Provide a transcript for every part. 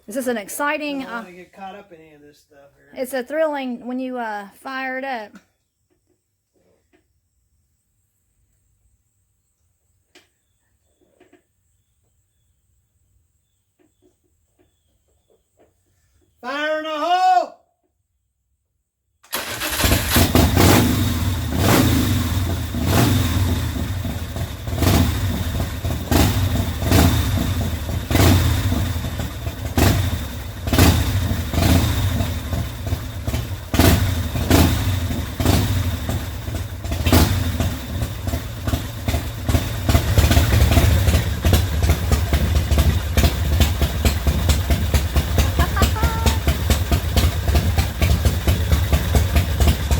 This is an exciting. I don't want to get caught up in any of this stuff here. It's a thrilling when you fire it up. Fire in the hole!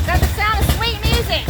Got the sound of sweet music.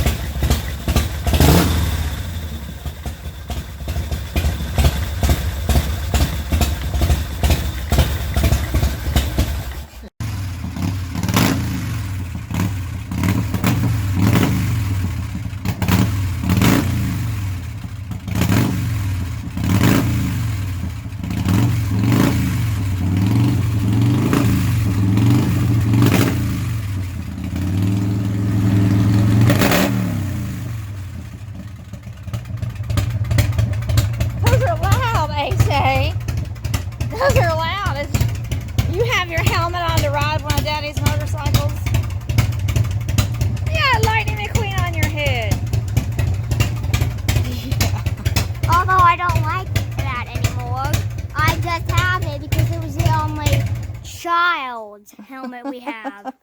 Those are loud, AJ. Those are loud. You have your helmet on to ride one of Daddy's motorcycles? You got Lightning McQueen on your head. Although I don't like that anymore. I just have it because it was the only child's helmet we have.